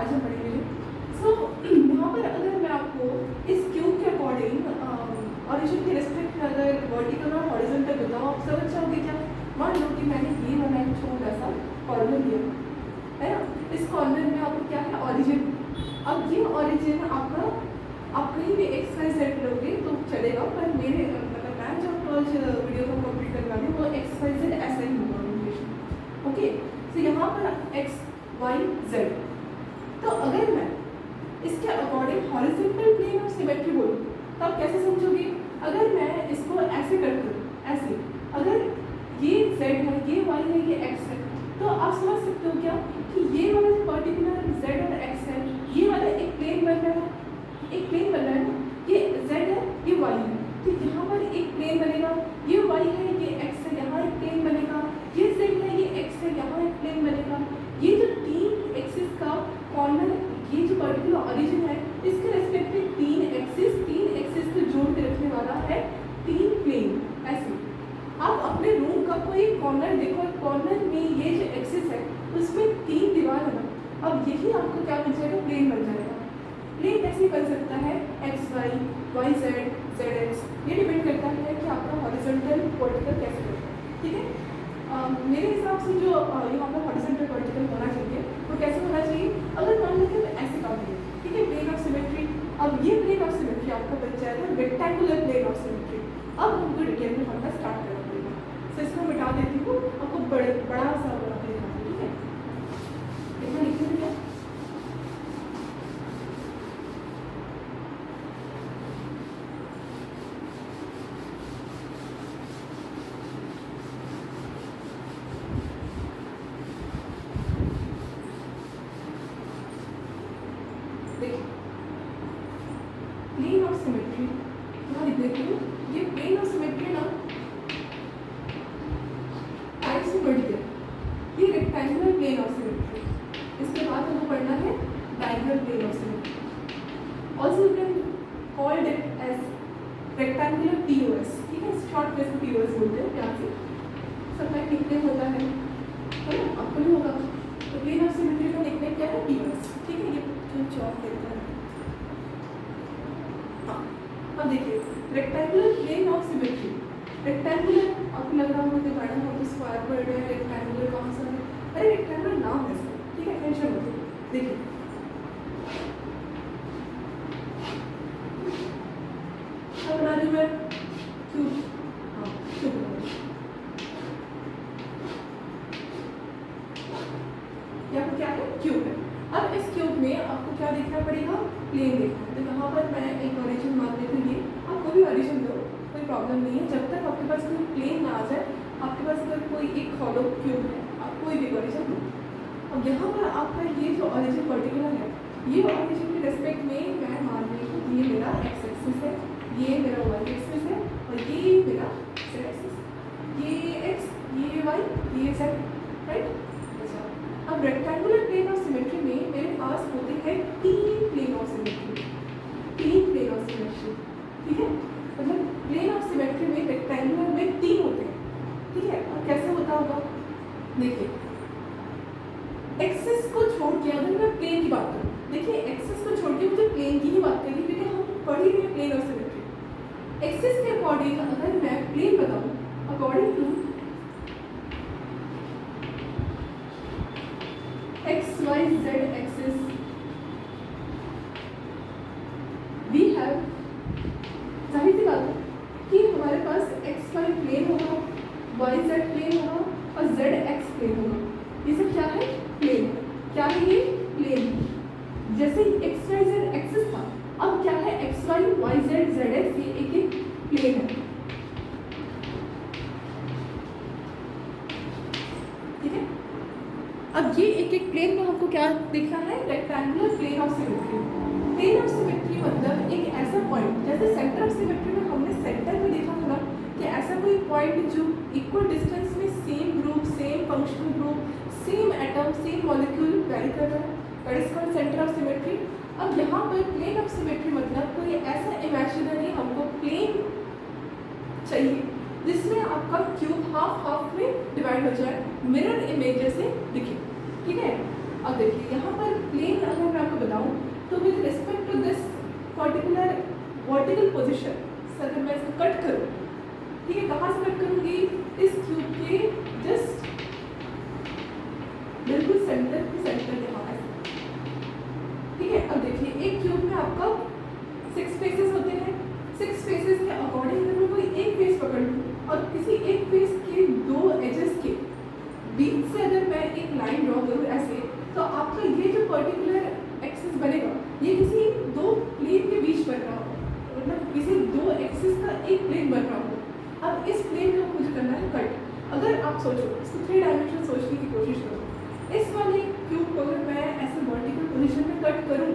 आज हम पढ़ेंगे। सो यहाँ पर अगर मैं आपको इस क्यूब के अकॉर्डिंग ऑरिजिन के रिस्पेक्ट में अगर वर्टिकल और हॉरिजॉन्टल बताऊँ, आप समझ जाओगे क्या। मान लो कि मैंने ये वाला एक छोटा सा कॉर्नर लिया है ना, इस कॉर्नर में आपको क्या है, ऑरिजिन। अब ये ऑरिजिन आपका, आप कहीं भी एक्स वाई जेड लोगे तो चलेगा, पर मेरे मतलब मैं जो वीडियो को कंप्लीट करवा रही हूँ वो एक्स वाई जेड ऐसा ही होगा नोटेशन। ओके, तो यहाँ पर एक्स वाई जेड, तो अगर मैं इसके according horizontal plane of symmetry बोलूँ तो आप कैसे समझोगे। अगर मैं इसको ऐसे करती हूँ, ऐसे, अगर ये z है, ये y है, ये x है, तो आप समझ सकते हो क्या कि ये वाला पर्टिकुलर z और x है, ये वाला एक प्लेन बन रहा है, एक प्लेन बन रहा है ना, ये z है, ये y है, तो यहाँ पर एक प्लेन बनेगा, ये y है, ये x है, यहाँ एक प्लेन बनेगा, ये z है, ये x है, यहाँ एक प्लेन बनेगा। ये जो तीन एक्सिस का कॉर्नर, ये जो पर्टिकुलर ऑरिजिन है, इसके रेस्पेक्ट में तीन एक्सिस को जोड़ के रखने वाला है तीन प्लेन। ऐसे आप अपने रूम का कोई कॉर्नर देखो, कॉर्नर में ये जो एक्सिस है उसमें तीन दीवार है ना, अब यही आपको क्या बन जाएगा, प्लेन बन जाएगा। प्लेन कैसे बन सकता है, X Y, Y Z, Z X, ये डिपेंड करता है कि आपका हॉरिजॉन्टल वर्टिकल कैसे करता है। ठीक है, मेरे हिसाब से जो यहाँ पर हॉरिजॉन्टल वर्टिकल होना चाहिए वो कैसे होना चाहिए, अगर मान लीजिए मैं ऐसे काम करूँ, ठीक है, प्लेन ऑफ सिमेट्री। अब ये प्लेन ऑफ सिमेट्री आपका बन जाएगा रेक्टेंगुलर प्लेन ऑफ सिमेट्री। अब हमको डिटेल में पढ़ना स्टार्ट करना पड़ेगा, तो इसको मिटा देती हूँ, आपको बड़ा सा बना के दिखाती हूँ। ठीक है, इतना लिखने क्या, देखिए प्लेन ऑफ सिमेट्री यहाँ लिख देती हूँ। ये प्लेन ऑफ सिमेट्री ना टाइप्स में बढ़ गया, ये रेक्टेंगुलर प्लेन ऑफ सिमेट्री, इसके बाद हमें पढ़ना है diagonal plane of symmetry, also you can called it as rectangular POS. ठीक है, शॉर्ट में इसको पीओएस बोलते हैं, प्यार से सब में निकनेम होता है ना, आपको नहीं होगा। तो प्लेन ऑफ सिमेट्री का निकनेम क्या है, पीओएस। ठीक है, ये चौक देता है। हाँ, अब देखिए rectangular plane of symmetry, rectangular आपको लग रहा होगा कि मैडम हम तो स्क्वायर वर्ड है, रेक्टेंगुलर कौन सा है, अरे रेक्टेंगुलर नाम है इसका। ठीक है, टेंशन मत लो। देखिए अब बना रही हूँ मैं क्यूब, हाँ क्यूब बना रही हूँ। यहाँ पर क्या है, क्यूब है। अब इस क्यूब में आपको क्या देखना पड़ेगा, प्लेन देखना है। तो यहाँ पर मैं एक ओरिजिन मान लेती हूँ, ये आप कोई भी ओरिजिन दो, कोई प्रॉब्लम नहीं है, जब तक आपके पास कोई प्लेन ना आ जाए। आपके पास अगर कोई एक हॉलो क्यूब है, आप कोई भी ओरिजिन दो। अब यहाँ पर आपका ये जो ओरिजिन पर्टिकुलर है, ये ओरिजिन के रेस्पेक्ट में मैं मान रही हूँ ये मेरा एक्स एक्सिस है, ये मेरा वाई एक्सिस है, और ये मेरा जेड एक्सिस, ये एक्स, ये वाई, ये जेड, राइट। अब रेक्टेंगुलर प्लेन ऑफ सिमेट्री में मेरे पास होते हैं तीन प्लेन ऑफ सिमेट्री, तीन प्लेन ऑफ सिमेट्री। ठीक है, मतलब प्लेन ऑफ सिमेट्री में रेक्टेंगुलर में तीन होते हैं। ठीक है, और कैसे होता होगा, देखिए एक्सिस को छोड़ के अगर मैं प्लेन की बात करूँ, देखिए एक्सिस को छोड़ के मुझे प्लेन की ही बात करी, क्योंकि हम पढ़ ही रहे हैं प्लेन ऑफ सिमेट्री। एक्सिस के अकॉर्डिंग अगर मैं प्लेन बताऊँ, according to X Y Z axis we have, जाहिर सी बात है कि हमारे पास एक्स वाई प्लेन होगा, वाई जेड प्लेन होगा और जेड एक्स प्लेन होगा। ये सब क्या है, प्लेन है। क्या है ये, प्लेन है। जैसे एक्स वाई जेड एक्सिस था, अब क्या है, X Y Z Z X, ये एक एक प्लेन है। ठीक है, अब ये एक एक प्लेन में हमको क्या देखना है, rectangular plane of symmetry. Plane of symmetry मतलब एक ऐसा पॉइंट, जैसे सेंटर ऑफ सिमेट्री में हमने सेंटर में देखा था ना कि ऐसा कोई पॉइंट जो इक्वल डिस्टेंस में same group, same functional group, same atom, same molecule vary कर रहा है, that is called centre of symmetry. अब यहाँ पर प्लेन ऑफ सिमेट्री मतलब कोई ऐसा इमेजिनरी हमको प्लेन चाहिए जिसमें आपका क्यूब हाफ हाफ में डिवाइड हो जाए, मिरर इमेज से दिखे। ठीक है, अब देखिए यहाँ पर प्लेन अगर मैं आपको बताऊँ तो with respect to this particular vertical position, अगर मैं इसको कट करूँ, ठीक है, कहाँ से कट करूँगी, इस क्यूब के जस्ट बिल्कुल सेंटर यहाँ है, ठीक है। अब देखिए एक क्यूब में आपका 6 फेसेस होते हैं, 6 फेसेस के अकॉर्डिंग अगर मैं कोई एक फेस पकड़ लूँ और किसी एक फेस के 2 एजेस के बीच से अगर मैं एक लाइन ड्रॉ करूँ ऐसे, तो आपका ये जो पर्टिकुलर एक्सिस बनेगा ये किसी 2 प्लेन के बीच बन रहा होगा, मतलब किसी 2 एक्सिस का एक प्लेन बन रहा होगा। अब इस प्लेन को मुझे करना है कट। अगर आप सोचो, इसको 3 डायमेंशन सोचने की कोशिश करो, इस वाले क्यूब को अगर मैं ऐसे वर्टिकल पोजीशन में कट करूँ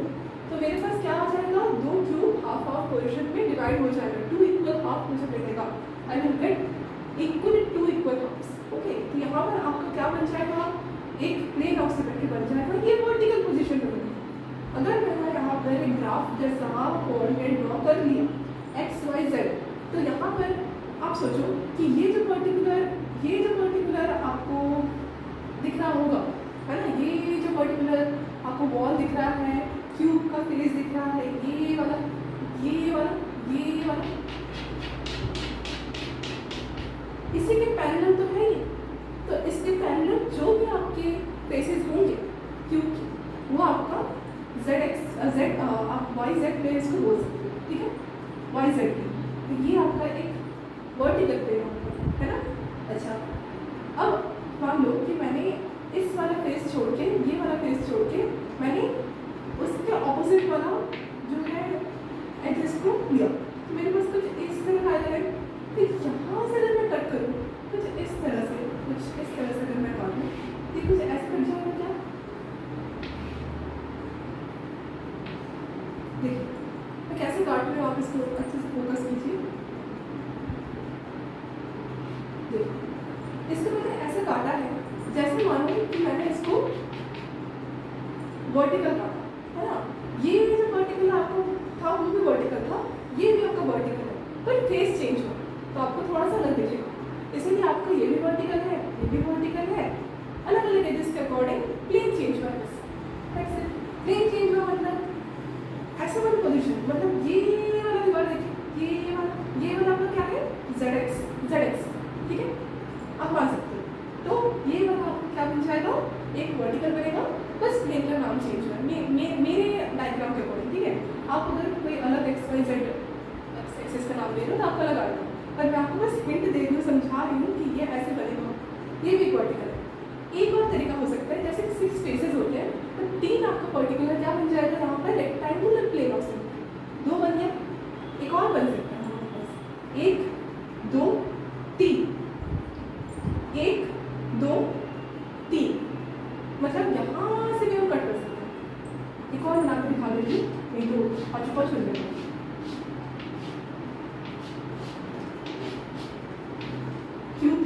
तो मेरे पास क्या आ जाएगा, 2 क्यूब हाफ हाफ पोजीशन में डिवाइड हो जाएगा, 2 इक्वल हाफ मुझे मिलेगा। I will get equal 2 equal halves. Okay, तो यहाँ पर आपका क्या बन जाएगा, एक प्लेन ऑफ सिमेट्री बन जाएगा, ये वर्टिकल पोजीशन में बनेगा। अगर मैंने यहाँ पर एक ग्राफ जैसा कोऑर्डिनेट ड्रॉ कर लिया एक्स वाई जेड, तो यहाँ पर आप सोचो कि ये जो पर्टिकुलर आपको दिख रहा होगा, है ना, ये जो पर्टिकुलर आपको वॉल दिख रहा है, क्यूब का फेस दिख रहा है, ये वाला, इसी के पैरेलल तो है ही। तो इसके पैरेलल जो भी आपके फेसेस होंगे क्यूब के, वो आपका आप वाई जेड प्लेन इसको बोल सकते हो, ठीक है, वाई जेड प्लेन। तो ये आपका एक वर्टिकल प्लेन होगा, है ना। अच्छा, अब मान लो कि मैंने इस वाला फेस छोड़ के, ये वाला फेस छोड़ के मैंने उसके ऑपोजिट वाला जो है एड्रेस को लिया, तो मेरे पास कुछ इस तरह का है। फिर यहाँ से अगर मैं कट करूँ कुछ इस तरह से अगर मैं काटूँ, तो कुछ ऐसे कट जाएगा क्या, देखिए मैं कैसे काट रही हूँ, आप इसको अच्छे से फोकस कीजिए। देखिए इसको मैंने ऐसे काटा है जैसे मानो कि मैंने इसको वर्टिकल काटा, है ना। ये जो वर्टिकल आपको था वो भी वर्टिकल था, ये भी आपका वर्टिकल है, पर फेस चेंज हुआ तो आपको थोड़ा सा अलग दिखेगा। इसलिए आपका ये भी वर्टिकल है, ये भी वर्टिकल है, अलग अलग एजेस के अकॉर्डिंग प्लेन चेंज हुआ है। बस प्लेन चेंज हुआ मतलब ऐसा वाला पोजीशन, मतलब ये वाला दीवार देखिए, ये वाला आपका क्या है, ZX, ठीक है, आप मान सकते हो। तो ये वाला आपको क्या बन जाएगा, एक वर्टिकल बनेगा, बस प्लेन का नाम चेंज हुआ मेरे डायग्राम के अकॉर्डिंग, ठीक है। आप अगर कोई अलग XYZ एक्सिस का नाम ले रहे हो तो आपका लगा दो, पर मैं आपको बस हिंट दे रही हूँ, समझा रही हूँ कि ये ऐसे बनेगा, ये भी वर्टिकल है। एक और तरीका हो सकता है, जैसे 6 फेसेस होते हैं तो 3 आपका पर्टिकुलर क्या बन जाएगा, यहाँ पर रेक्टेंगुलर प्लेन ऑफ सिमेट्री 2 बन गया, एक और बन सकता है हमारे पास 1 2 3, 1 2 3, मतलब यहाँ से भी हम कट कर सकते हैं। एक और बना कर दिखा देंगे, नहीं तो पाँच हो जाएगा। क्यूब,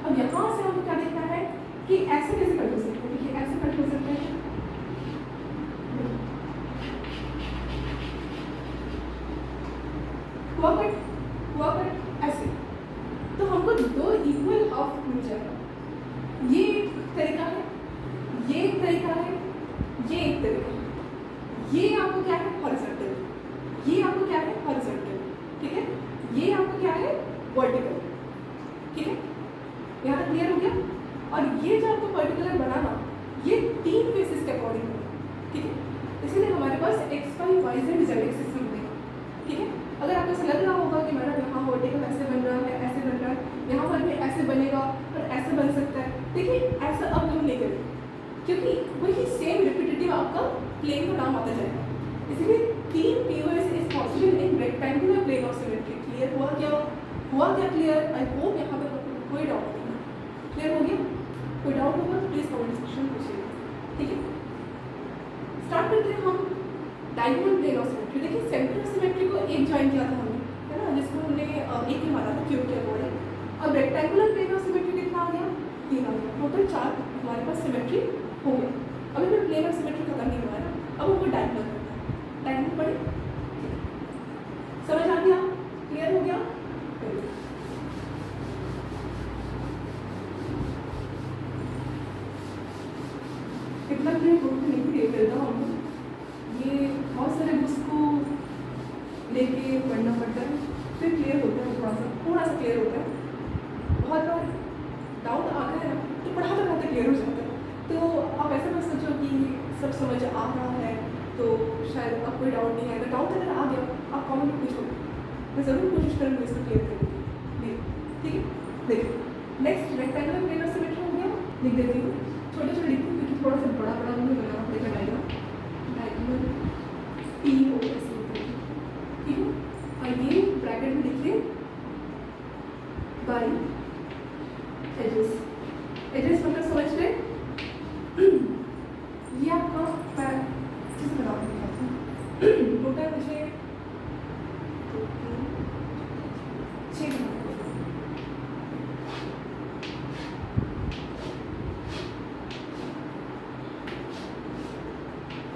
अब यहाँ से हमको क्या देखना है कि ऐसे कैसे कट हो सकते हैं, देखिए ऐसे कट हो सकते हैं, हुआ कट ऐसे, तो हमको 2 इक्वल हाफ मिल जाएगा। ये एक तरीका है, ये एक तरीका है, ये एक तरीका है। ये आपको क्या है, हॉरिजॉन्टल, ये आपको क्या है, हॉरिजॉन्टल, ठीक है, ये आपको क्या है, वर्टिकल, ठीक है, यहाँ तक क्लियर हो गया। और ये जो आपको पर्टिकुलर बनाना, ये 3 फेसेस के अकॉर्डिंग होगा, ठीक है, इसलिए हमारे पास XY YZ ZX सिस्टम बनेगा, ठीक है। अगर आपको ऐसा लग रहा होगा कि मैडम यहाँ वर्टिकल ऐसे बन रहा है, ऐसे बन रहा है, यहाँ पर भी ऐसे बनेगा और ऐसे बन सकता है, देखिए ऐसा अब हम नहीं करेंगे, क्योंकि वही सेम रिपीटेटिव आपका प्लेन का नाम आता जाएगा। इसलिए 3 POS is possible in rectangular plane of symmetry. Clear हुआ क्या क्लियर? आई होप यहाँ पर कोई डाउट नहीं है, क्लियर हो गया? कोई डाउट होगा तो प्लीज़ कमेंट सेक्शन में पूछिएगा, ठीक है। स्टार्ट करते हैं हम डायगोनल प्लेन ऑफ सिमेट्री। देखिए सेंटर ऑफ सिमेट्री को एक ज्वाइन किया था हमने, है ना, जिसको हमने एक ही माना था क्यूब के अकॉर्डिंग। अब रेक्टेंगुलर प्लेन ऑफ सिमेट्री कितना आ गया, 3 आ गया, टोटल 4 हमारे पास सिमेट्री हो गया। अभी भी प्लेन ऑफ सिमेट्री खत्म नहीं हुआ है ना, अब हमको डायगोनल करना है। डायगोनल पढ़े, समझ आ गया, क्लियर हो गया? इतना क्लियर बुक नहीं दे मिलता हमको, ये बहुत सारे बुक्स को लेके पढ़ना पड़ता है, फिर क्लियर होता है, थोड़ा सा क्लियर होता है। बहुत बार डाउट आता है ना, तो पढ़ाते पढ़ाते क्लियर हो जाता है। तो आप ऐसा मत सोचो कि सब समझ आ रहा है तो शायद अब कोई डाउट नहीं आएगा। डाउट अगर आ गया आप कमेंट में पूछो, मैं ज़रूर कोशिश करूँगी इसको क्लियर करने की। ठीक है, देखिए next rectangular plane of symmetry हो गया, लिख देती हूँ, छोटे छोटे लिखती हूँ क्योंकि थोड़ा सा बड़ा बड़ा मुझे बनाना पड़ेगा डायग्राम POS। ठीक है, आइए ब्रैकेट में लिखिए बाई एजेस। एजेस मतलब समझ रहे, ये आपका चीज़ बना टोटल मुझे 6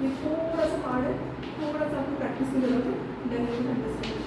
ये थोड़ा सा हार्ड है, थोड़ा सा आपको प्रैक्टिस की जरूरत है, then you can understand it.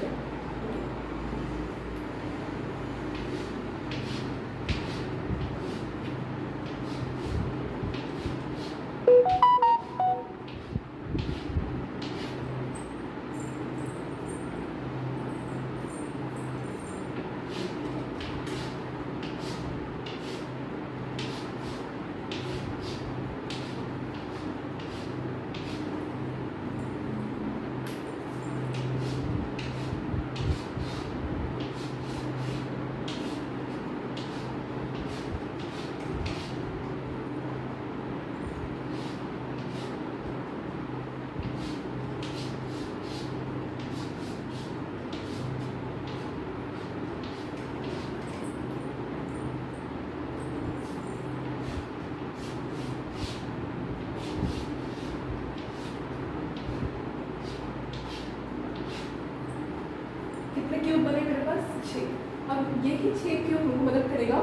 कितने क्यूब बने मेरे पास 6। अब यही 6 क्यूब हमको मदद करेगा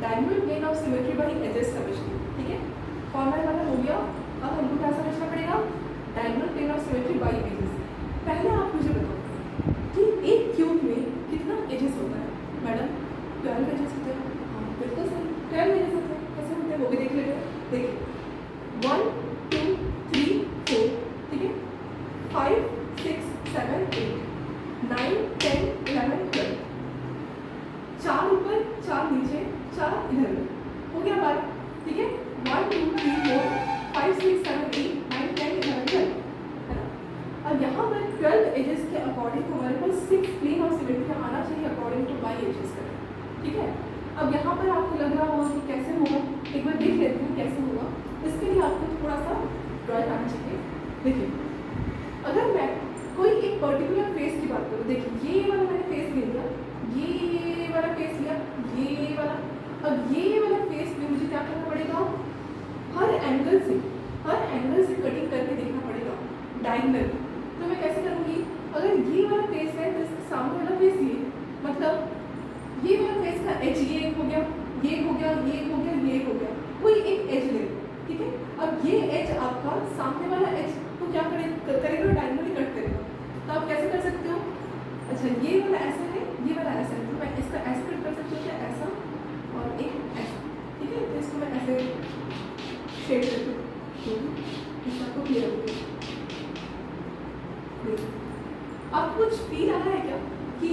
diagonal plane of symmetry by edges समझने। ठीक है, फॉर्मूला वाला हो गया। अब हमको क्या समझना पड़ेगा, diagonal plane of symmetry by edges. पहले आप मुझे बताओ कि एक क्यूब में कितना एजेस होता है। मैडम 12 एजेस होते हैं। हाँ बिल्कुल सही, 12 एजेस होते हैं। कैसे होते हैं वो भी देख लेते हैं। देखिए 1 2 3 4, ठीक है, 5 6 7 8 9 10 11 12, 4 ऊपर 4 नीचे 4 इधर हो गया 12। ठीक है, 1 2 3 4 5 6 7 8 9 10 11 12, है ना। अब यहाँ पर 12 एजेस के अकॉर्डिंग हमारे पास 6 प्लेन ऑफ सिमेट्री आना चाहिए अकॉर्डिंग टू बाई एजेस का। ठीक है, अब यहाँ पर आपको लग रहा होगा कि कैसे होगा, एक बार देख लेते हैं कैसे होगा। इसके लिए आपको थोड़ा सा ड्राइंग आना चाहिए। देखिए, अगर मैं कोई एक पर्टिकुलर फेस की बात करूँ, देखिए ये वाला मैंने फेस ले लिया, ये वाला फेस लिया, ये वाला। अब ये वाला फेस में मुझे क्या करना पड़ेगा, हर एंगल से कटिंग करके देखना पड़ेगा डायगोनल। तो मैं कैसे करूँगी, अगर ये वाला फेस है तो इसके सामने वाला फेस ये, मतलब ये वाला फेस का एज ये एक हो गया, ये हो गया, ये हो गया, ये हो गया, कोई एक एज ले। ठीक है, अब ये एज आपका सामने वाला एज तो क्या करेगा डायगोनली कट करेगा। तो आप कैसे कर सकते हो, अच्छा ये वाला ऐसा है, ये वाला ऐसा है, तो मैं इसका ऐसा कट कर सकती हूँ, क्या ऐसा और एक ऐसा। ठीक है, तो इसको मैं ऐसे शेड कर दूँ, इसका आपको क्लियर हो गया। आपको कुछ फील आ रहा है क्या कि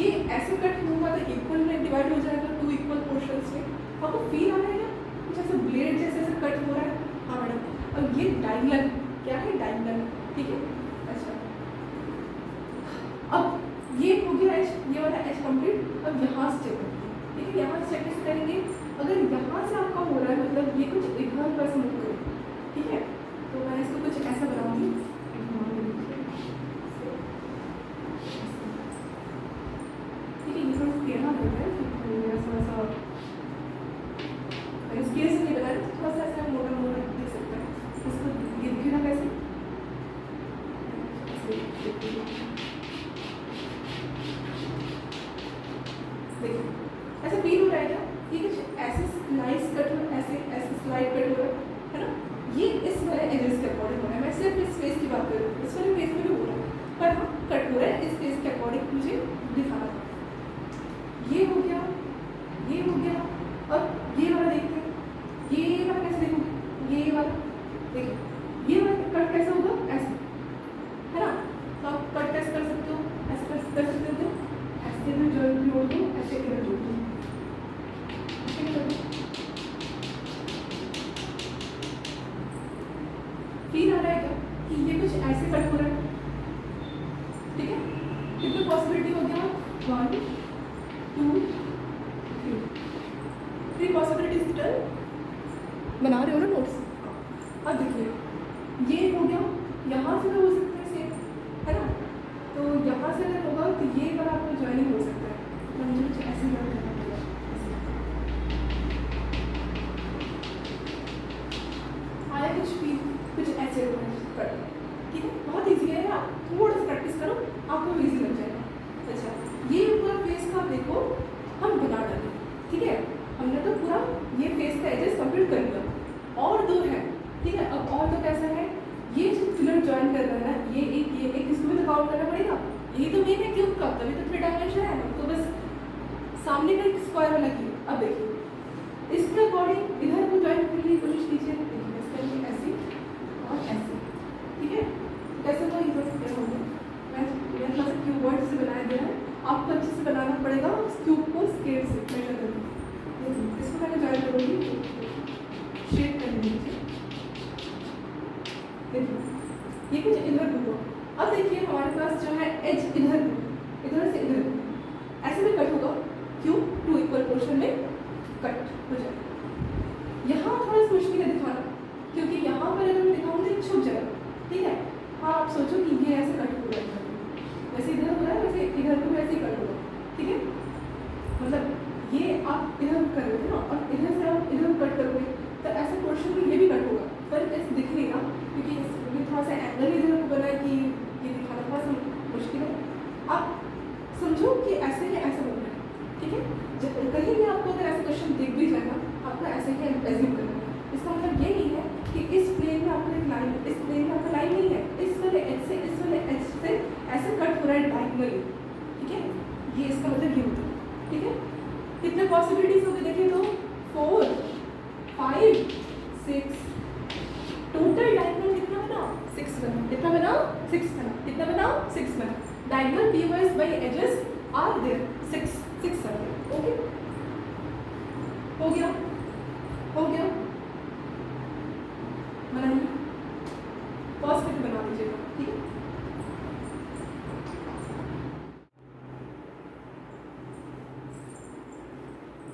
ये ऐसे कट होगा तो इक्वल में डिवाइड हो जाएगा 2 इक्वल पोर्शंस में। आपको फील आ रहा है क्या कुछ ऐसे ब्लेड जैसे कट हो रहा है। हाँ मैडम, अब ये डायगोनल क्या है, डायगोनल। ठीक है, अच्छा अब ये हो गया एच, ये वाला एच कंप्लीट। अब यहाँ से चेक करते हैं। ठीक है, यहाँ से चेक कैसे करेंगे, अगर यहाँ से आपका हो रहा है मतलब ये कुछ इधर पर से मूव करें। ठीक है, तो मैं इसको कुछ ऐसा बनाऊंगी, ठीक है, ये थोड़ा टेढ़ा लग रहा है, थोड़ा सा स्केल से नहीं बनाया, थोड़ा सा ऐसा मोटा मोटा दिख सकता है। इसको ये दिखेगा कैसे, देखिए ऐसा फील हो रहा है क्या, ये कुछ ऐसे स्लाइस कट हो, ऐसे स्लाइड कट हो रहा है ना। ये इस वाले एजेस के अकॉर्डिंग हो रहा है। मैं सिर्फ इस फेस की बात कर रही हूँ, इस वाले फेस में भी हो रहा है, पर हाँ कट हो रहा है इस फेस के अकॉर्डिंग मुझे दिखाना था। ये हो गया, ये हो गया, और ये वाला देखते हैं, ये वाला कैसे देखोगे, ये वाला देखिए ये वाला कट कैसे होगा, ऐसे, है ना। तो आप कट कैसे कर सकते हो, ऐसे कर सकते हो, ऐसे में जॉइंट जोड़ दो, ऐसे इधर जोड़ दो, ऐसे कर दो। फील आ रहा है क्या कि ये कुछ ऐसे कट हो रहा है, ठीक है। कितनी पॉसिबिलिटी हो गया, 1 2 3 पॉसिबिलिटीज टर्न बना रहे हो ना नोट्स। अब देखिए ये हो गया, यहाँ से तो हो सकता है सेम, है ना। तो यहाँ से अगर होगा तो ये वाला आपको ज्वाइनिंग हो सकता है, तो मुझे कुछ ऐसे ज्वाइन करना पड़ेगा, आया कुछ भी, कुछ ऐसे हो रहा है, ठीक है। बहुत ईजी है, आप थोड़ा सा प्रैक्टिस करो आपको ईजी लग जाएगा। अच्छा ये पूरा फेस का देखो हम बना डालें, ठीक है। हमने तो पूरा ये फेस का एजेस कंप्लीट कर लिया, और दो है, ठीक है। अब और तो कैसा है, ये जो फिलर ज्वाइन कर रहा है ना, ये एक इसको भी तो काउंट करना पड़ेगा, यही तो मेन है क्यूब का, तभी तो 3 डायमेंशन है, तो बस सामने का स्क्वायर वाला क्यूब। अब देखिए इसके अकॉर्डिंग इधर को ज्वाइन करने की कोशिश कीजिए, इसका भी ऐसे और ऐसे, ठीक है। कैसे तो इधर होंगे, मैं थोड़ा सा क्यूब वर्ड से बनाया गया है, आपको अच्छे से बनाना पड़ेगा उस क्यूब को स्केल से मेजर करके। इसको मैंने ज्वाइन करूँगी, शेप करनी है, देखिए ये कुछ इधर होगा। अब देखिए हमारे पास जो है एज इधर से इधर ऐसे में कट होगा, क्यूब 2 इक्वल पोर्शन में कट हो जाएगा। यहाँ थोड़ा सा मुश्किल है दिखाना, क्योंकि यहाँ पर अगर मैं दिखाऊंगी तो छुप जाएगा, ठीक है। हाँ आप सोचो कि ये ऐसे कट हो रहा है, वैसे इधर हो रहा है, वैसे इधर को वैसे ही कट होगा, ठीक है। मतलब ये आप इधर कर रहे हो ना, और इधर से आप इधर कट करोगे तो ऐसा पोर्शन में ये भी कट होगा, पर ऐसे दिख नहीं रहा क्योंकि इसमें थोड़ा सा एंगल इधर को बना है कि ये दिखाना थोड़ा सा मुश्किल है। आप समझो कि ऐसे ही ऐसा बनना है, ठीक है। जब कहीं भी आपको अगर ऐसा क्वेश्चन दिख भी जाएगा, आपको ऐसे ही एज्यूम करना है। इसका मतलब ये नहीं है कि इस प्लेन में आपको एक लाइन, इस प्लेन में आपका लाइन नहीं है, इस वाले एज से इस वाले एज से ऐसे कट हो रहा है डायगोनली, ठीक है। ये इसका मतलब ये होता है, ठीक है। कितने पॉसिबिलिटीज हो गए देखिए, तो 4 5 6 टोटल डायगोनल कितना बना, 6 बना। कितना बना, 6 बना। कितना बना, 6 बना। Diagonal pairwise by edges are there 6 है, ओके। हो गया, हो गया, बनाइए, पॉज करके बना दीजिएगा, ठीक है।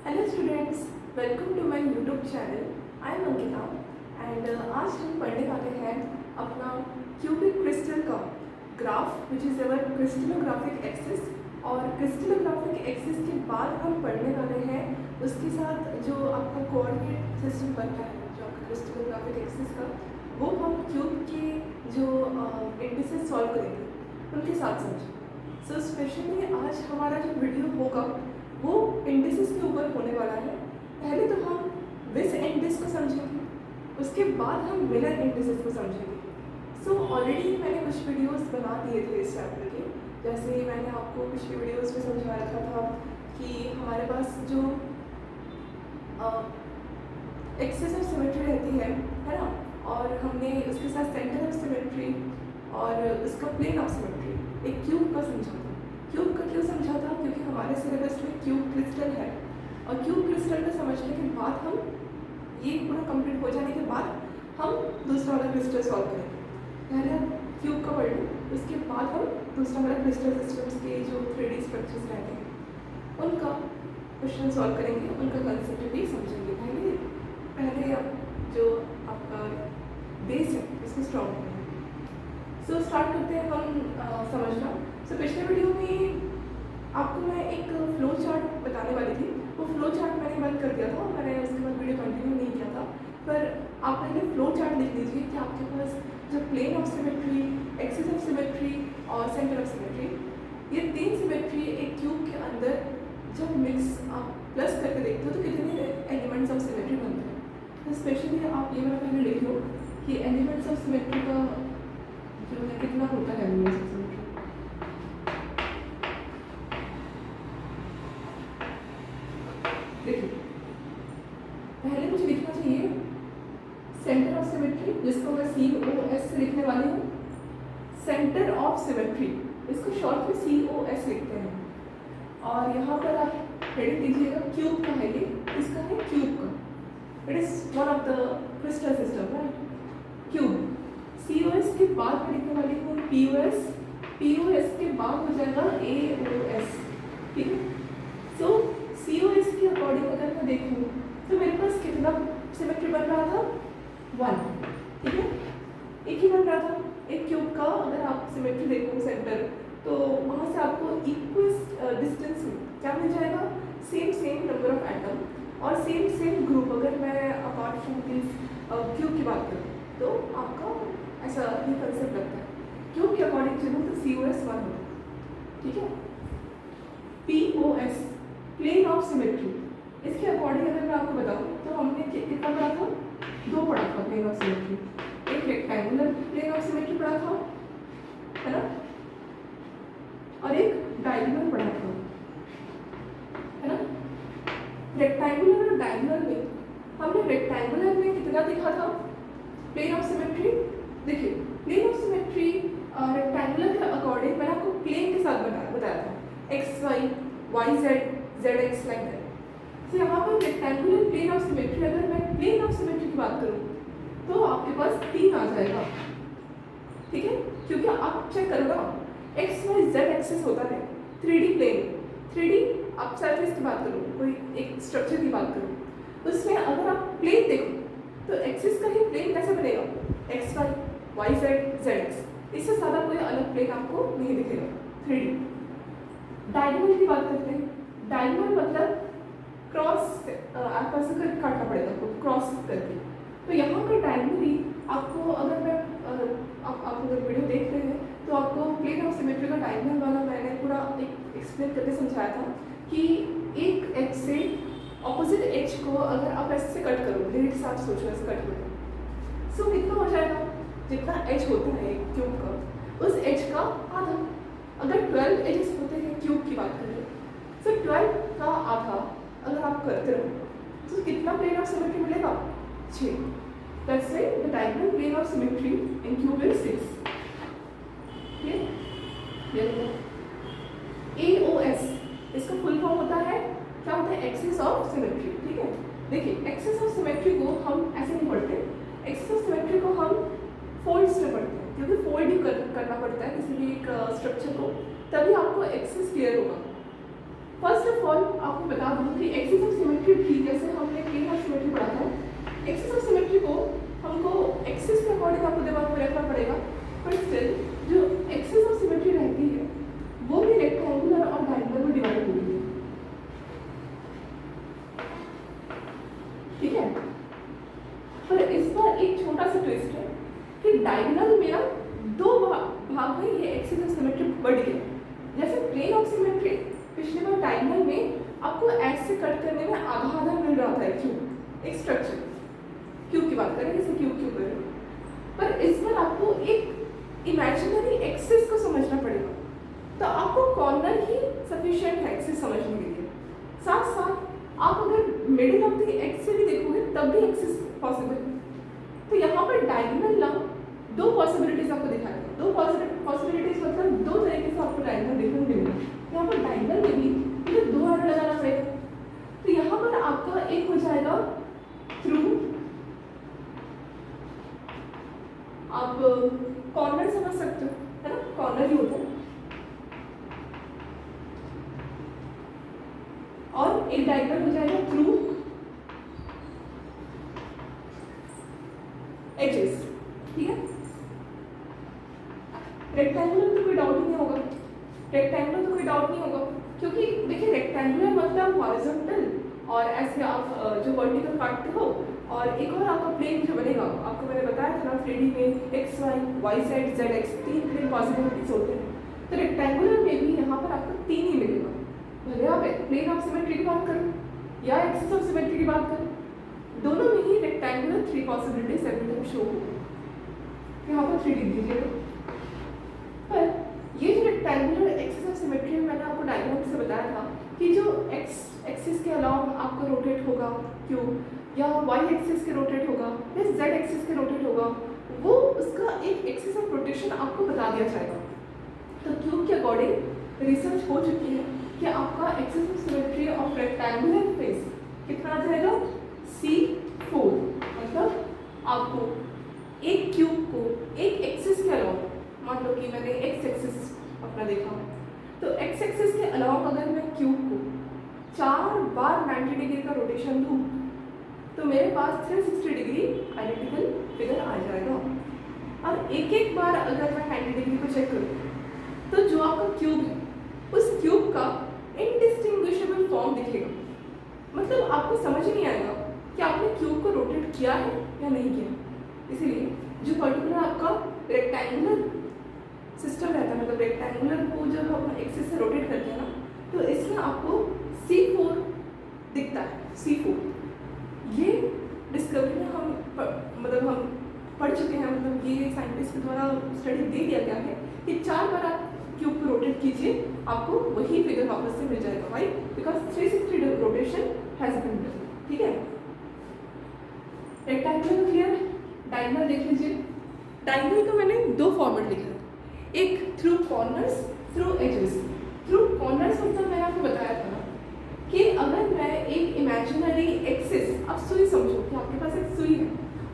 Hello students, welcome to my YouTube channel. I am Ankita and आज हम पढ़ने वाले हैं अपना क्यूबिक क्रिस्टल का graph which is our crystallographic axis. और क्रिस्टलोग्राफिक एक्सिस के बाद हम पढ़ने वाले हैं उसके साथ जो आपका कोऑर्डिनेट सिस्टम बनता है, जो आपका क्रिस्टलोग्राफिक एक्सिस का, वो हम क्यूब के जो इंडिसेस सॉल्व करेंगे उनके साथ समझें। सो स्पेशली आज हमारा जो वीडियो होगा वो इंडिसेस के ऊपर होने वाला है। पहले तो हम विस इंडिस को समझेंगे, उसके बाद हम मिलर इंडिसेस को समझेंगे। सो ऑलरेडी मैंने कुछ वीडियोस बना दिए थे इस चैप्टर के, जैसे मैंने आपको पिछले वीडियोस में समझाया था कि हमारे पास जो एक्सिस ऑफ सिमेट्री रहती है ना, और हमने उसके साथ सेंटर ऑफ सिमेट्री और उसका प्लेन ऑफ सिमेट्री एक क्यूब का समझा था। क्यूब का क्यों समझा था, क्योंकि हमारे सिलेबस में क्यूब क्रिस्टल है, और क्यूब क्रिस्टल को समझने के बाद हम ये पूरा कंप्लीट हो जाने के बाद हम दूसरा वाला क्रिस्टल सॉल्व करेंगे। पहले हम क्यूब का पढ़ लें, उसके बाद हम दूसरा वाला क्रिस्टल सिस्टम्स के जो 3D स्ट्रक्चर्स रहते हैं उनका क्वेश्चन सॉल्व करेंगे, उनका कंसेप्ट भी समझेंगे। पहले अब जो आपका बेस है इसको स्ट्रॉन्ग करेंगे। सो स्टार्ट करते हैं हम समझना। सो पिछले वीडियो में आपको मैं एक फ्लो चार्ट बताने वाली थी, वो फ्लो चार्ट मैंने बंद कर दिया था, मैंने उसके बाद वीडियो कंटिन्यू नहीं किया था। पर आप पहले फ्लो चार्ट लिख लीजिए कि आपके पास जो plane of symmetry, axis of symmetry और सेंटर ऑफ सिमेट्री, ये 3 सिमेट्री एक क्यूब के अंदर जब मिक्स आप प्लस करके देखते हो तो कितने एलिमेंट्स ऑफ सिमेट्री बनते हैं। तो स्पेशली आप ये वाला पहले लिख लो कि एलिमेंट्स ऑफ सिमेट्री का जो है कितना होता है एलिमेंट्स ऑफ सिमेट्री। देखिए पहले मुझे लिखना चाहिए सेंटर ऑफ सिमेट्री, जिसको मैं COS से लिखने वाली हूँ। सेंटर ऑफ सिमेट्री, इसको शॉर्ट में COS लिखते हैं। और यहाँ पर आप हेडिंग दीजिएगा, क्यूब का है ये, इसका है क्यूब का। It is one of the crystal system, right? Cube. COS के बाद मैं लिखने वाली हूँ POS, POS के बाद हो जाएगा AOS, ठीक है? सो COS के अकॉर्डिंग अगर मैं देखूँ तो मेरे पास कितना सिमेट्री बन रहा था? 1, ठीक है? एक ही बन रहा था, एक क्यूब का। अगर आप सिमेट्री देखो सेंटर, तो वहाँ से आपको इक्वल डिस्टेंस में क्या मिल जाएगा? सेम नंबर ऑफ एटम और सेम ग्रुप। अगर मैं अपार्ट फ्रॉम दिस क्यूब की बात करूँ तो आपका ऐसा ही कंसेप्ट लगता है। क्यूब के अकॉर्डिंग चलूँ तो COS 1 होगा, ठीक है? POS, प्लेन ऑफ सिमेट्री, इसके अकॉर्डिंग अगर मैं आपको बताऊँ तो हमने कितना पढ़ा था? 2 पढ़ा था प्लेन ऑफ सिमेट्री। एक रेक्टेंगुलर प्लेन ऑफ सिमेट्री पढ़ा था, है ना? और एक डायगोनल पढ़ा था, है ना? रेक्टेंगुलर और डायगोनल में हमने रेक्टेंगुलर में कितना देखा था प्लेन ऑफ सिमेट्री? देखिए, प्लेन ऑफ सिमेट्री रेक्टेंगुलर के अकॉर्डिंग मैंने आपको प्लेन के साथ बताया था, XY, YZ, ZX like that. तो यहाँ पर रेक्टेंगुलर प्लेन ऑफ सिमेट्री, अगर मैं प्लेन ऑफ सिमेट्री की बात करूँ तो आपके पास 3 आ जाएगा, ठीक है? क्योंकि आप चेक करो ना, XYZ एक्सिस होता है 3D प्लेन। 3D आप सरफेस की बात करो, कोई एक स्ट्रक्चर की बात करो, तो उसमें अगर आप प्लेन देखो तो एक्सिस का ही प्लेन कैसे बनेगा? XY, YZ, ZX, इससे ज़्यादा कोई अलग प्लेन आपको नहीं दिखेगा 3D। डायगोनल की बात करते हैं। डायगोनल मतलब क्रॉस, आपको ऐसे करके काटना पड़ेगा आपको, क्रॉस करके। तो यहाँ पर डायगोनली आपको, अगर मैं आप अगर वीडियो देख रहे हैं तो आपको प्लेन ऑफ सिमेट्री का डायगोनल वाला मैंने पूरा एक एक्सप्लेन करके समझाया था कि एक एज से ऑपोजिट एज को अगर आप ऐसे कट करो, ब्लेड से आप सोचो ऐसे कट करो, सो कितना हो जाएगा? जितना एज होता है क्यूब का, उस एज का आधा। अगर 12 एजेस होते हैं क्यूब की बात करें, सो 12 का आधा अगर आप करते रहो तो कितना प्लेन ऑफ सिमेट्री मिलेगा? 6। That's why the diagonal plane of symmetry in cube is 6. AOS, इसका फुल फॉर्म होता है, क्या होता है? एक्सिस ऑफ सिमेट्री, ठीक है? देखिए, एक्सिस ऑफ सिमेट्री को हम ऐसे नहीं पढ़ते, एक्सिस ऑफ सिमेट्री को हम फोल्ड्स में पढ़ते हैं, क्योंकि फोल्ड ही करना पड़ता है किसी भी एक स्ट्रक्चर को, तभी आपको एक्सिस क्लियर होगा। फर्स्ट ऑफ ऑल आपको बता दूं कि एक्सिस ऑफ सिमेट्री भी, जैसे हमने प्लेन ऑफ सिमेट्री पढ़ा था, एक्सिस ऑफ सिमेट्री को हमको एक्सिस के अकॉर्डिंग आपको दिमाग में रखना पड़ेगा, पर स्टिल जो एक्सिस ऑफ सिमेट्री रहती है वो भी रेक्टेंगुलर और डायगोनल में डिवाइड होती है, ठीक है? पर इस बार एक छोटा सा ट्विस्ट है कि डायगोनल में ना 2 भाग में ये एक्सिस ऑफ सिमेट्री बढ़ गया। जैसे प्लेन ऑफ सिमेट्री पिछले बार डायगोनल में आपको ऐसे कट करने में आधा आधा मिल रहा था एक स्ट्रक्चर, क्यूब की बात करें, जैसे क्यूब करें, पर इस बार आपको एक इमेजिनरी एक्सिस को समझना पड़ेगा, तो आपको कॉर्नर ही सफिशिएंट है एक्सिस समझने के लिए। साथ साथ आप अगर मिडिल ऑफ द एक्स से भी देखोगे तब भी एक्सिस पॉसिबल है। तो यहाँ पर डायगोनल ना 2 पॉसिबिलिटीज आपको दिखाएगा। 2 पॉसिबिलिटीज मतलब 2 तरीके से आपको डायगोनल देखने को मिलेगा। यहाँ पर डायगोनल में भी मुझे 2 एरो लगाना पड़ेगा, तो यहाँ पर आपका एक हो जाएगा थ्रू, आप कॉर्नर समझ सकते हो, है ना? कॉर्नर ही होता है। और एक डायगोनल हो जाएगा थ्रू एजेस, ठीक है? रेक्टेंगुलर तो कोई डाउट नहीं होगा, रेक्टेंगुलर तो कोई डाउट नहीं होगा, क्योंकि देखिए रेक्टेंगुलर मतलब हॉरिजॉन्टल, और ऐसे आप जो वर्टिकल काटते हो, और एक और आपका प्लेन जो बनेगा, आपको मैंने बताया था ना 3D में XY, YZ, ZX 3 plane possibilities होते हैं। तो रेक्टेंगुलर में भी यहाँ पर आपको 3 ही मिलेगा, भले आप प्लेन ऑफ सिमेट्री की बात करो या एक्सिस ऑफ सिमेट्री की बात करो, दोनों में ही rectangular 3 possibilities every time show होगी। यहाँ पर 3 लिख दीजिएगा। पर ये जो रेक्टेंगुलर एक्सिस ऑफ सिमेट्री मैंने आपको डायग्राम से बताया था, कि जो एक्स एक्सिस के अलावा आपको रोटेट होगा क्यूब, या वाई एक्सिस के रोटेट होगा, या जेड एक्सिस के रोटेट होगा, वो उसका एक एक्सिस ऑफ रोटेशन आपको बता दिया जाएगा। तो क्यूब के अकॉर्डिंग रिसर्च हो चुकी है कि आपका axis of symmetry of rectangular face कितना आ जाएगा, C4। मतलब आपको एक क्यूब को एक एक्सिस के अलावा, मान लो कि मैंने एक्स एक्सिस अपना देखा, तो एक्स एक्सिस के अलावा अगर मैं क्यूब को 4 बार 90 डिग्री का रोटेशन दूँ तो मेरे पास 360 डिग्री आइडेंटिकल फिगर आ जाएगा। और एक एक बार अगर मैं 90 डिग्री को चेक करूँ तो जो आपका क्यूब है उस क्यूब का इनडिस्टिंग्विशेबल फॉर्म दिखेगा। मतलब आपको समझ नहीं आएगा कि आपने क्यूब को रोटेट किया है या नहीं किया। इसीलिए जो पर्टिकुलर आपका रेक्टेंगुलर सिस्टम रहता है, मतलब रेक्टेंगुलर को जब हम एक्सिस से रोटेट करते हैं ना, तो इसमें आपको C4 दिखता है। C4 ये डिस्कवरी में हम पढ़ चुके हैं, मतलब ये साइंटिस्ट के द्वारा स्टडी दे दिया गया है कि 4 बार आप क्यूब को रोटेट कीजिए, आपको वही फिगर वापस से मिल जाएगा। Why? Because 360 rotation has been done. ठीक है, रेक्टेंगुलर क्लियर। डायगोनल देख लीजिए। डायगोनल का मैंने 2 फॉर्मेट लिखा है, एक through corners, through edges. Through corners मतलब मैंने आपको बताया था ना कि अगर मैं एक इमेजिनरी एक्सिस, अब सुई समझो कि आपके पास एक सुई है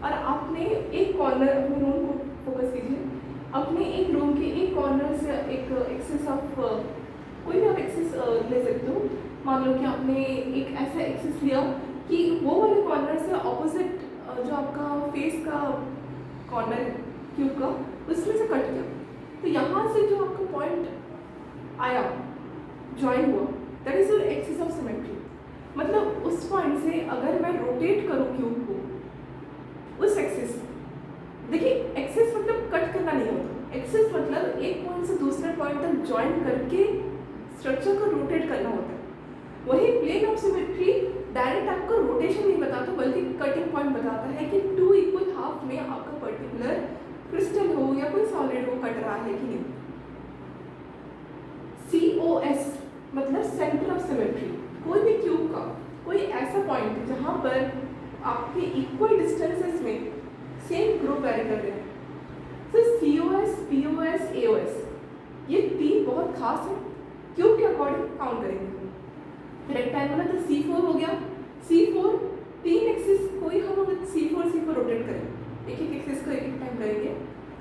और आपने एक कॉर्नर, अपने रूम को फोकस कीजिए, अपने एक रूम के एक कॉर्नर से एक एक्सिस ऑफ कोई भी आप एक्सिस ले सकते हो। मान लो कि आपने एक ऐसा एक्सिस लिया कि वो वाले कॉर्नर से ऑपोजिट जो आपका फेस का कॉर्नर है क्यूब का, उसमें से कट गया, तो यहाँ से जो आपका पॉइंट आया, ज्वाइन हुआ, that is your axis of symmetry. मतलब उस पॉइंट से अगर मैं रोटेट करूँ क्यूब को उस एक्सिस, देखिए एक्सिस मतलब कट करना नहीं होता, एक्सिस मतलब एक पॉइंट से दूसरे पॉइंट तक ज्वाइन करके स्ट्रक्चर को रोटेट करना होता है। वही प्लेन ऑफ सिमेट्री डायरेक्ट आपको रोटेशन नहीं बताता बल्कि कटिंग पॉइंट बताता है कि 2 इक्वल हाफ में आपका पर्टिकुलर क्रिस्टल हो या कोई सॉलिड हो कट रहा है कि नहीं। COS मतलब सेंटर ऑफ सिमेट्री। कोई भी क्यूब का कोई ऐसा पॉइंट जहाँ पर आपके इक्वल डिस्टेंसेस में सेम ग्रुप वेरी कर रहे हैं। तो COS, POS, AOS ये 3 बहुत खास है, क्यूब के अकॉर्डिंग काउंट करेंगे। रेक्टेंगुलर तो C4 हो गया। C4 3 एक्सिस कोई हम अगर C4 रोटेट करें, एक एक एक्सिस को एक एक टाइम करेंगे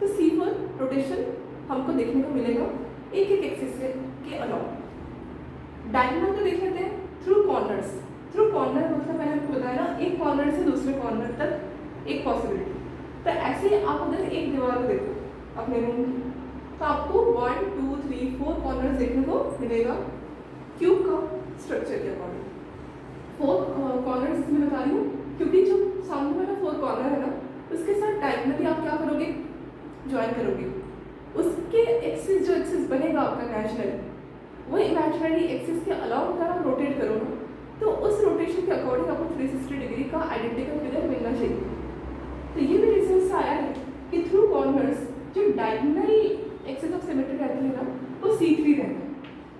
तो C4 रोटेशन हमको देखने को मिलेगा एक एक एक्सिस के अलावा। डायगोनल को देख लेते हैं थ्रू कॉर्नर्स। थ्रू कॉर्नर मतलब मैंने आपको बताया ना, एक कॉर्नर से दूसरे कॉर्नर तक एक पॉसिबिलिटी। तो ऐसे आप अगर एक दीवार को देखो अपने रूम की, तो आपको 1 2 3 4 कॉर्नर्स देखने को मिलेगा क्यूब का स्ट्रक्चर के अकॉर्डिंग। 4 कॉर्नर्स इसमें बता रही हूँ क्योंकि जो सामने वाला 4 कॉर्नर है ना, उसके साथ डायगोनली आप क्या करोगे, ज्वाइन करोगे। उसके एक्सिस, जो एक्सिस बनेगा आपका नेचुरल, वो इमेजिनरी एक्सिस के अलावा अगर आप रोटेट करो ना, तो उस रोटेशन के अकॉर्डिंग आपको 360 डिग्री का आइडेंटिकल फिगर मिलना चाहिए। तो ये भी रिसर्च से आया है कि थ्रू कॉर्नर्स जो डायगोनल एक्सिस ऑफ सिमेट्री रहती है ना, वो C3 रहता है।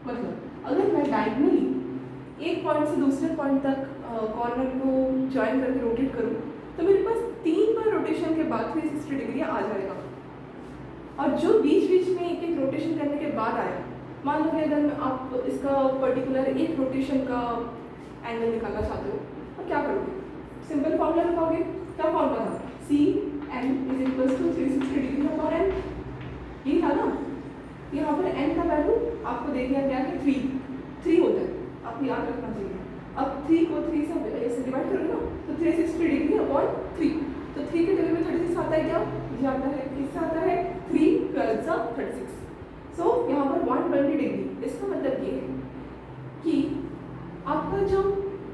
मतलब अगर मैं डायगोनली एक पॉइंट से दूसरे पॉइंट तक कॉर्नर को ज्वाइन करके रोटेट करूँ तो मेरे पास 3 बार रोटेशन के बाद 360 डिग्री आ जाएगा। और जो बीच बीच में एक एक रोटेशन करने के बाद आया, मान लो कि अगर आप इसका पर्टिकुलर एक रोटेशन का एंगल निकालना चाहते हो तो क्या करोगे, सिंपल फॉर्मूला लगाओगे। क्या फॉर्मूला था, CN = 360 डिग्री अपॉन n। ये था ना, यहाँ पर n का वैल्यू आपको दे दिया गया है 3 होता है, आपको याद रखना चाहिए। अब 3 को 3 से ऐसे डिवाइड करो ना, तो 360 डिग्री अपॉन 3, तो 3 के जगह में 36 आता है। क्या ये आता है, किससे आता है, 3 12 सा 36। सो यहाँ पर 120 डिग्री। इसका मतलब ये है कि आपका जो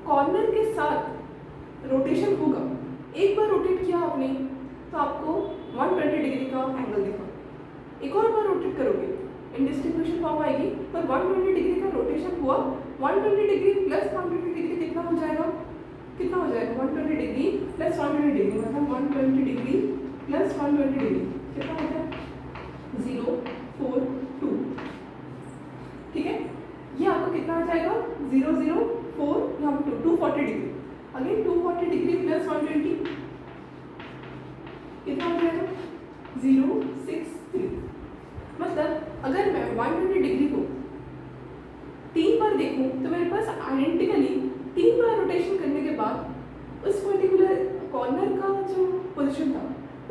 कॉर्नर के साथ रोटेशन होगा, एक बार रोटेट किया आपने तो आपको 120 डिग्री का एंगल दिखा। एक और बार रोटेट करोगे, इंडिस्टिंग्विशन फॉर्म आएगी, पर 120 डिग्री का रोटेशन हुआ, 120 डिग्री प्लस 120 डिग्री कितना हो जाएगा, कितना हो जाएगा, 120 डिग्री प्लस 120 डिग्री मतलब 120 डिग्री प्लस 120 डिग्री कितना होता है, 042। ठीक है, ये आपको कितना आ जाएगा, 0 0 4 यहाँ पे 240 डिग्री, अगेन 240 डिग्री प्लस 120 कितना हो जाएगा 063। मतलब अगर मैं 120 डिग्री को 3 बार देखूं तो मेरे पास आइडेंटिकली 3 बार रोटेशन करने के बाद उस पर्टिकुलर कॉर्नर का जो पोजीशन था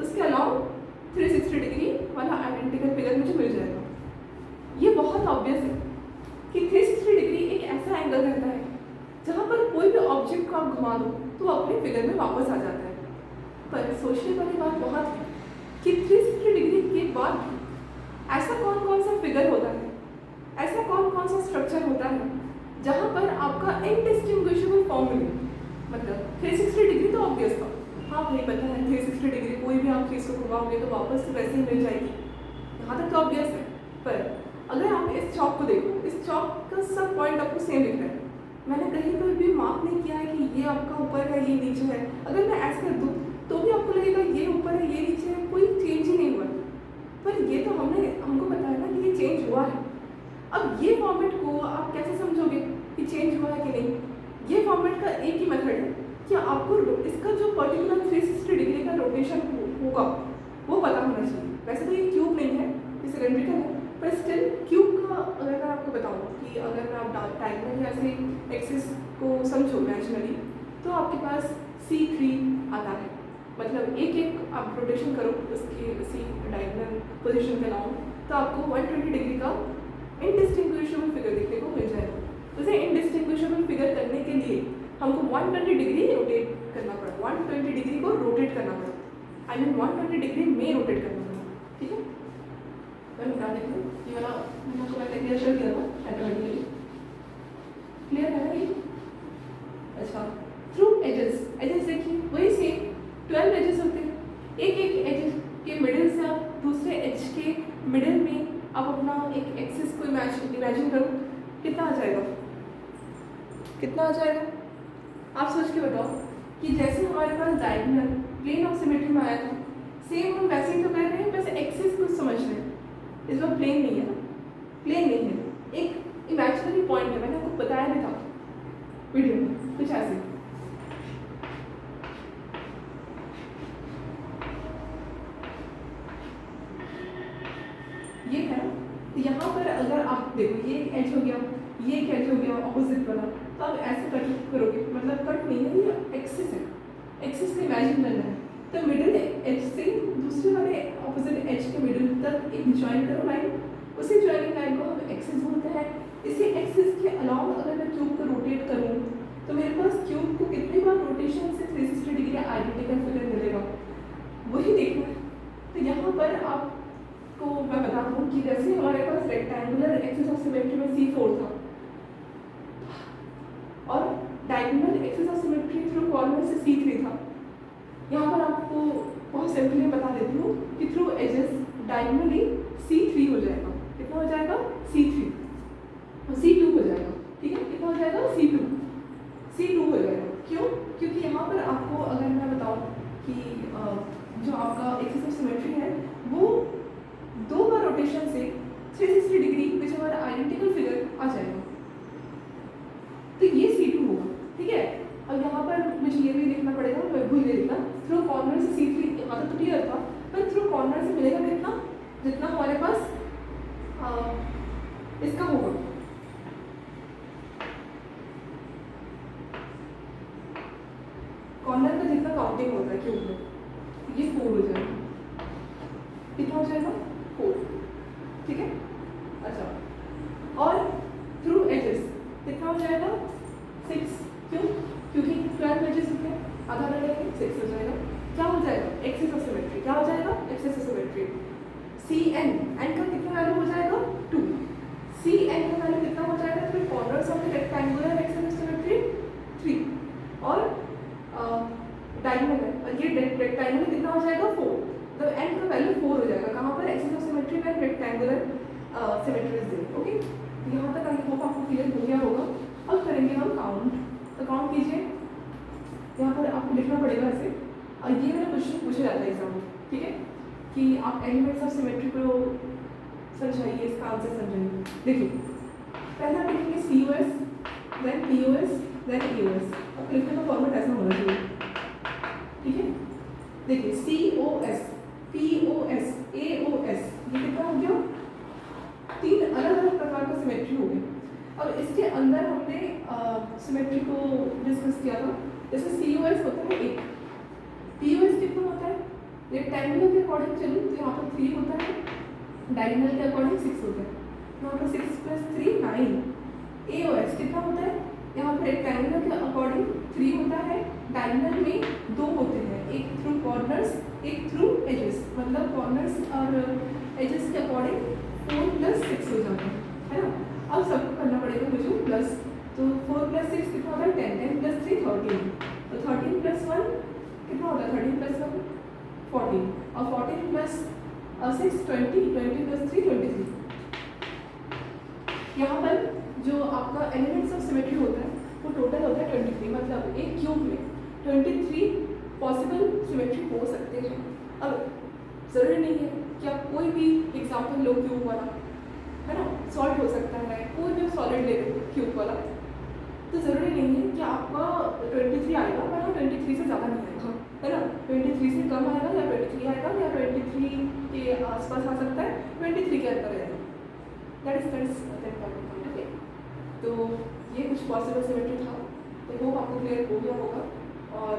उसके अलावा 360 डिग्री वाला आइडेंटिकल फिगर मुझे मिल जाएगा। ये बहुत ऑब्वियस है कि 360 डिग्री एक ऐसा एंगल रहता है जहाँ पर कोई भी ऑब्जेक्ट को आप घुमा दो तो वो अपने फिगर में वापस आ जाता है। पर सोचने वाली बात बहुत है कि 360 डिग्री के बाद ऐसा कौन कौन सा फिगर होता है, ऐसा कौन कौन सा स्ट्रक्चर होता है जहाँ पर आपका इनडिस्टिंग्विशेबल फॉर्म मिले। मतलब 360 डिग्री तो ऑब्वियस था, हाँ भाई पता है 360 डिग्री कोई भी आप चीज़ को घुमाओगे तो वापस तो वैसे ही मिल जाएगी, यहाँ तक तो ऑब्वियस है। पर अगर आप इस चौक को देखो, इस चौक का सब पॉइंट आपको सेम दिख रहा है, मैंने कहीं पर भी मार्क नहीं किया है कि ये आपका ऊपर है ये नीचे है। अगर मैं ऐसे कर दूँ तो भी आपको लगेगा ये ऊपर है ये नीचे है, कोई चेंज ही नहीं हुआ। पर ये तो हमको पता है ना कि ये चेंज हुआ है। अब ये फॉर्मेट को आप कैसे समझोगे कि चेंज हुआ है कि नहीं? ये फॉर्मेट का एक ही मेथड है कि आपको इसका जो पर्टिकुलर 360 डिग्री का रोटेशन होगा वो पता होना चाहिए। वैसे तो ये क्यूब नहीं है, ये सिलेंड्रिकल है, पर स्टिल क्यूब का अगर मैं आपको बताऊँ कि अगर मैं आप डायगोनल ऐसे एक्सिस को समझो इमेजिनरी तो आपके पास C3 आता है। मतलब एक एक आप रोटेशन करो उसके उसी डायगोनल पोजीशन के अलाउंग तो आपको 120 डिग्री का इनडिस्टिंग्विशेबल फिगर देखने को मिल जाएगा। उसे इनडिस्टिंग्विशेबल फिगर करने के लिए हमको 120 डिग्री रोटेट करना पड़ा, 120 डिग्री को रोटेट करना पड़ा, आई मीन 120 डिग्री में रोटेट करना पड़ा। ठीक है, मैं बता देती हूँ ये वाला मैंने क्लियर कर दिया था ऑटोमेटिकली। क्लियर है ना ये? अच्छा, थ्रू एजेस, एजेस देखिए वही सेम 12 एजेस होते हैं। एक एक एज के मिडिल से आप दूसरे एज के मिडिल में आप अपना एक एक्सिस को इमेजिन करो, कितना आ जाएगा? कितना आ जाएगा आप सोच के बताओ। कि जैसे हमारे पास डायगोनल प्लेन ऑफ सिमेट्री में आया था सेम हम वैसे ही तो कर रहे हैं, वैसे एक्सिस को समझ रहे हैं। इस बार प्लेन नहीं है ना, प्लेन नहीं है, एक इमेजिनरी पॉइंट है, मैंने आपको बताया भी था वीडियो में कुछ ऐसे। ये है ना, तो यहाँ पर अगर आप देखो ये एज हो गया, ये एक एज हो गया ऑपोजिट वाला, तो आप ऐसे कट करोगे, मतलब कट नहीं है ये एक्सिस है, एक्सिस को इमेजिन करना है। तो मिडिल एज से दूसरे वाले ऑपोजिट एज के मिडिल तक एक ज्वाइन करो लाइन, उसी ज्वाइनिंग लाइन को हम एक्सिस बोलते हैं। इसी एक्सिस के अलावा अगर मैं क्यूब को रोटेट करूँ तो मेरे पास क्यूब को कितनी बार रोटेशन से 360 डिग्री आइडेंटिकल फिगर मिलेगा, वही देखना है। तो यहाँ पर आपको मैं बता दूँ कि जैसे हमारे पास रेक्टेंगुलर एक्सिस ऑफ सिमेट्री में C4 था और diagonal axis of symmetry through corner से C3 था। यहाँ पर आपको बहुत सिंपली बता देती हूँ कि थ्रू एजेस डायगोनली C3 हो जाएगा। कितना हो जाएगा? C3 और C2 हो जाएगा। ठीक है, कितना हो जाएगा? C2 हो जाएगा। क्यों? क्योंकि यहाँ पर आपको अगर मैं बताऊँ कि जो आपका एक्सिस ऑफ सिमेट्री है वो 2 बार रोटेशन से 360 डिग्री विच हमारा आइडेंटिकल फिगर आ जाएगा, तो ये C2 होगा। ठीक है, अब यहाँ पर मुझे ये भी लिखना पड़ेगा, मैं भूल गई लिखना, थ्रू कॉर्नर से C3 यहाँ तक तो क्लियर था, पर थ्रू कॉर्नर से मिलेगा कितना? जितना हमारे पास इसका होगा, कॉर्नर का जितना काउंटिंग होता है क्यूब में, ये 4 हो जाएगा। कितना हो जाएगा? 4। ठीक है, अच्छा, और थ्रू एजेस कितना हो जाएगा? 6। क्यों? क्योंकि 12 एजेस होते हैं, आधा लगेगा 6 हो जाएगा। क्या हो जाएगा? Axis of symmetry. क्या हो जाएगा? Axis of symmetry. CN, N का कितना वैल्यू हो जाएगा? 2। CN का वैल्यू कितना हो जाएगा? फिर corners of the rectangular axis of symmetry 3 और डायगोनल है, और ये रेक्टेंगुलर कितना हो जाएगा? 4। तो N का वैल्यू 4 हो जाएगा। कहाँ पर? एक्सिस ऑफ सिमेट्री में rectangular symmetry is there. Okay, यहाँ तक आई होप आपको क्लियर हो गया होगा। अब करेंगे हम काउंट। तो काउंट कीजिए, यहाँ पर आपको लिखना पड़ेगा ऐसे, और ये मेरा क्वेश्चन पूछा जाता है एग्जाम में। ठीक है, कि आप एलिमेंट्स ऑफ सिमेट्री को समझाइए, इसका आंसर समझाइए। देखिए, पहला लिखेंगे COS then POS, then EOS। अब लिखने का फॉर्मेट ऐसा होना चाहिए, ठीक है। देखिए COS, POS, AOS, ये कितना हो गया? 3 अलग अलग प्रकार का सिमेट्री हो गया। अब इसके अंदर हमने सिमेट्री को डिस्कस किया था। जैसे COS होता है 1, POS कितना होता है? रेक्टेंगुलर के अकॉर्डिंग चलूँ तो यहाँ पर 3 होता है, डायगोनल के अकॉर्डिंग 6 होता है, यहाँ पर 6 + 3 9। AOS कितना होता है? यहाँ पर रेक्टेंगुलर के अकॉर्डिंग 3 होता है, डायगोनल में 2 होते हैं, एक थ्रू कॉर्नर्स, एक थ्रू एजेस, मतलब कॉर्नर्स और एजेस के अकॉर्डिंग 4 + 6 हो जाता है ना। अब सबको करना पड़ेगा मुझे प्लस, तो 4 + 6 कितना होता है? 10, 10 + 3 13, तो 13 + 1 कितना होता है? 13 + 1 14, और 14 + 6 20, 20 + 3 23। यहाँ पर जो आपका एलिमेंट्स ऑफ सिमेट्री होता है वो टोटल होता है 23, मतलब एक क्यूब में 23 पॉसिबल सिमेट्री हो सकते हैं। अब ज़रूरी नहीं है कि आप कोई भी एग्जाम्पल लो क्यूब वाला, है ना, सॉल्व हो सकता है, कोई भी सॉलिड ले लो क्यूब वाला, तो ज़रूरी नहीं है कि आपका 23 आएगा, पर हाँ 23 से ज़्यादा नहीं आएगा, है ना। 23 से कम आएगा या 23 आएगा, या 23 के आसपास आ सकता है, 23 के अंदर आएगा। That is okay. तो ये कुछ पॉसिबल सिमेट्री था, तो होप आपको क्लियर हो गया होगा। और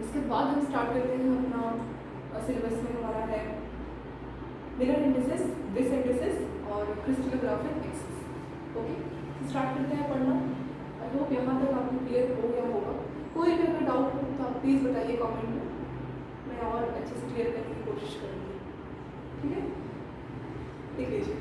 इसके बाद हम स्टार्ट करते हैं अपना सिलेबस में हमारा है मिरर इंडिसेस, डिस इंडिसेस और क्रिस्टलोग्राफिक एक्सिस। ओके, स्टार्ट करते हैं पढ़ना। आई होप यहाँ तक आपको क्लियर हो गया होगा। कोई भी अगर डाउट हो तो आप प्लीज़ बताइए कमेंट में, मैं और अच्छे से क्लियर करने की कोशिश करूँगी, ठीक है। देख लीजिए।